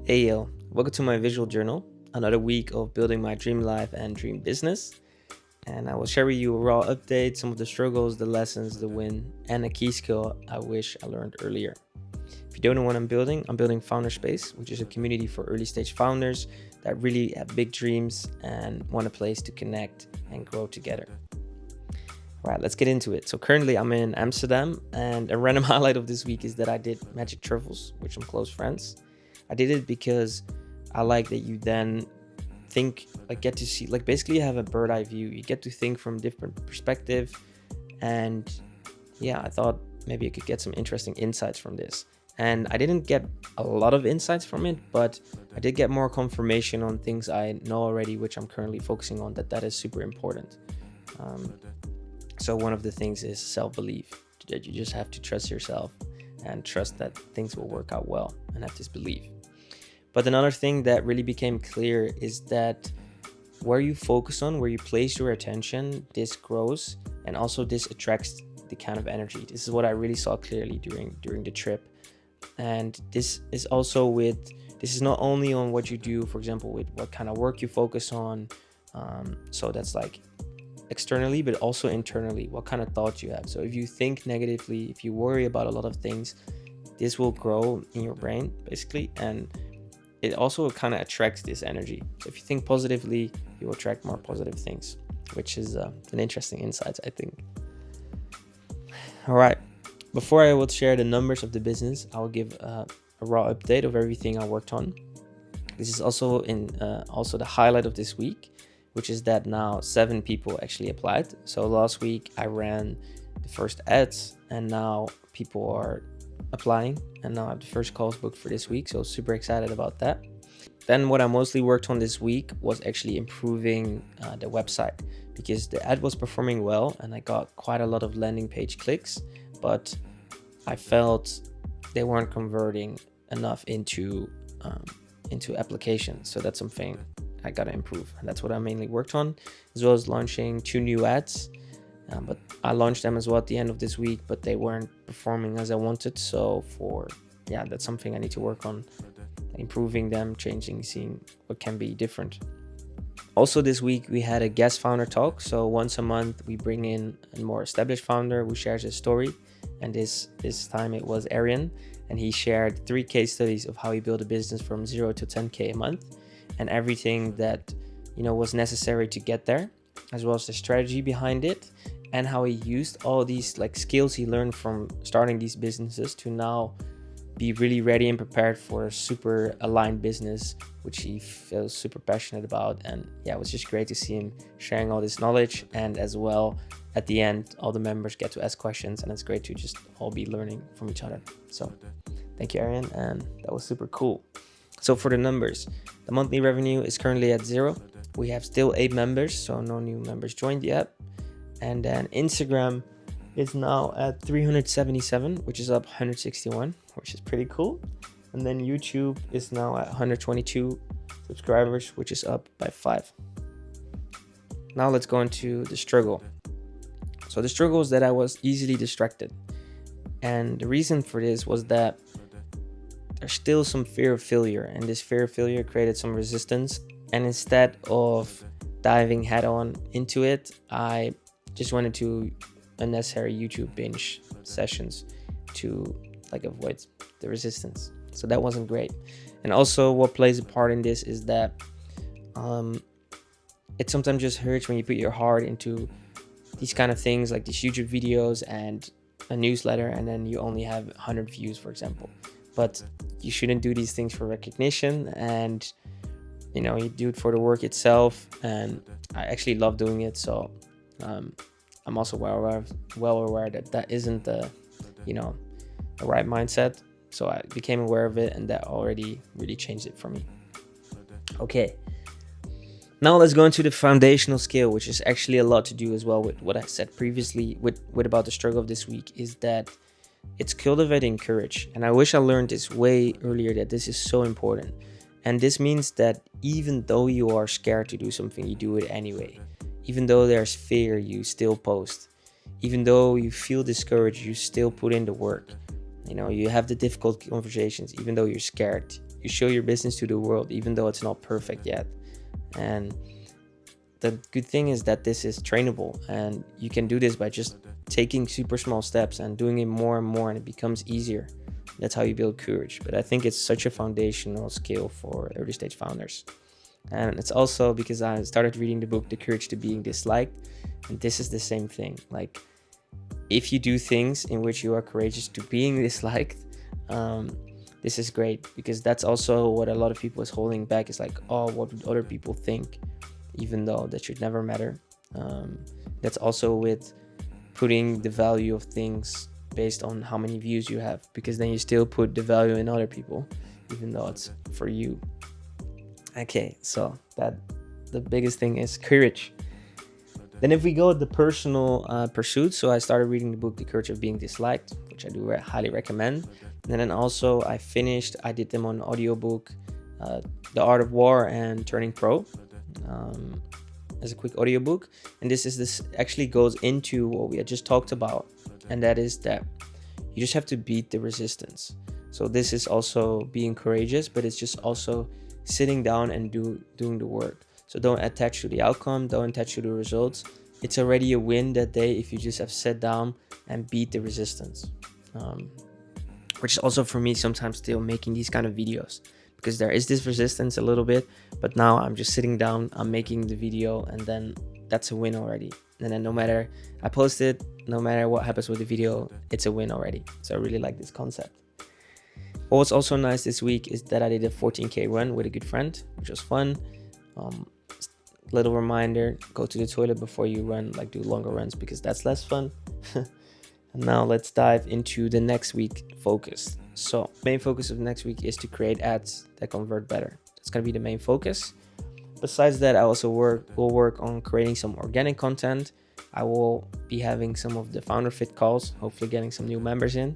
Hey yo, welcome to my visual journal. Another week of building my dream life and dream business. And I will share with you a raw update, some of the struggles, the lessons, the win, and a key skill I wish I learned earlier. If you don't know what I'm building Founder Space, which is a community for early stage founders that really have big dreams and want a place to connect and grow together. All right, let's get into it. So currently I'm in Amsterdam, and a random highlight of this week is that I did Magic Truffles with some close friends. I did it because I like that you then think, like, get to see, like, basically you have a bird eye view. You get to think from different perspective, and yeah, I thought maybe I could get some interesting insights from this. And I didn't get a lot of insights from it, but I did get more confirmation on things I know already, which I'm currently focusing on. That is super important. So one of the things is self-belief, that you just have to trust yourself and trust that things will work out well and have this belief. But another thing that really became clear is that where you focus on, where you place your attention, this grows, and also this attracts the kind of energy. This is what I really saw clearly during the trip. And this is not only on what you do, for example, with what kind of work you focus on. So that's like externally, but also internally, what kind of thoughts you have. So if you think negatively, if you worry about a lot of things, this will grow in your brain basically, and it also kind of attracts this energy. So if you think positively, you will attract more positive things, which is an interesting insight, I think. All right, before I will share the numbers of the business, I will give a raw update of everything I worked on. This is also also the highlight of this week, which is that now 7 people actually applied. So last week I ran the first ads, and now people are applying, and now I have the first calls booked for this week. So super excited about that. Then what I mostly worked on this week was actually improving the website, because the ad was performing well and I got quite a lot of landing page clicks, but I felt they weren't converting enough into applications. So that's something I gotta improve, and that's what I mainly worked on, as well as launching 2 new ads. But I launched them as well at the end of this week, but they weren't performing as I wanted. So that's something I need to work on, improving them, changing, seeing what can be different. Also this week we had a guest founder talk. So once a month we bring in a more established founder who shares his story, and this time it was Arian, and he shared 3 case studies of how he built a business from 0 to 10K a month, and everything that was necessary to get there, as well as the strategy behind it, and how he used all these skills he learned from starting these businesses to now be really ready and prepared for a super aligned business, which he feels super passionate about. And yeah, it was just great to see him sharing all this knowledge, and as well at the end all the members get to ask questions, and it's great to just all be learning from each other. So thank you, Arian, and that was super cool. So for the numbers, the monthly revenue is currently at 0. We have still 8 members, so no new members joined yet. And then Instagram is now at 377, which is up 161, which is pretty cool. And then YouTube is now at 122 subscribers, which is up by 5. Now let's go into the struggle. So the struggle is that I was easily distracted. And the reason for this was that there's still some fear of failure, and this fear of failure created some resistance. And instead of diving head on into it, I just went into unnecessary YouTube binge sessions to avoid the resistance. So that wasn't great. And also what plays a part in this is that it sometimes just hurts when you put your heart into these kind of things, like these YouTube videos and a newsletter, and then you only have 100 views, for example. But you shouldn't do these things for recognition, and you do it for the work itself. And I actually love doing it, so I'm also well aware that isn't the right mindset. So I became aware of it, and that already really changed it for me. Okay, now let's go into the foundational skill, which is actually a lot to do as well with what I said previously with about the struggle of this week, is that it's cultivating courage. And I wish I learned this way earlier, that this is so important. And this means that even though you are scared to do something, you do it anyway. Even though there's fear, you still post. Even though you feel discouraged, you still put in the work. You know, you have the difficult conversations even though you're scared. You show your business to the world even though it's not perfect yet. And the good thing is that this is trainable, and you can do this by just taking super small steps and doing it more and more, and it becomes easier. That's how you build courage. But I think it's such a foundational skill for early stage founders. And it's also because I started reading the book The Courage to Being Disliked, and this is the same thing. Like, if you do things in which you are courageous to being disliked, this is great, because that's also what a lot of people is holding back. Is like, oh, what would other people think? Even though that should never matter. That's also with putting the value of things based on how many views you have, because then you still put the value in other people, even though it's for you. Okay, so that the biggest thing is courage. Then if we go with the personal pursuits, so I started reading the book The Courage of Being Disliked, which I do highly recommend. And then also I did them on audiobook, The Art of War and Turning Pro, as a quick audiobook. And this actually goes into what we had just talked about, and that is that you just have to beat the resistance. So this is also being courageous, but it's just also sitting down and doing the work. So don't attach to the outcome, don't attach to the results. It's already a win that day if you just have sat down and beat the resistance, which is also for me sometimes still making these kind of videos, because there is this resistance a little bit, but now I'm just sitting down, I'm making the video, and then that's a win already. And then no matter I post it, no matter what happens with the video, it's a win already. So I really like this concept. What was also nice this week is that I did a 14K run with a good friend, which was fun. Little reminder, go to the toilet before you run, like do longer runs, because that's less fun. And now let's dive into the next week focus. So main focus of next week is to create ads that convert better. That's going to be the main focus. Besides that, I also will work on creating some organic content. I will be having some of the Founder Fit calls, hopefully getting some new members in.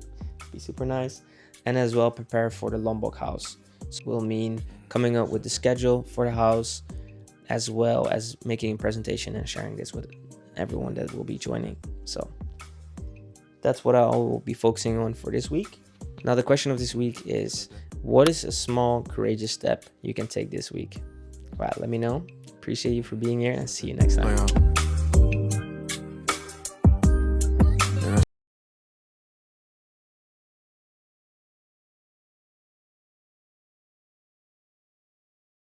Be super nice. And as well prepare for the Lombok house. So will mean coming up with the schedule for the house, as well as making a presentation and sharing this with everyone that will be joining. So that's what I will be focusing on for this week. Now the question of this week is, what is a small courageous step you can take this week? Right, let me know. Appreciate you for being here, and see you next time.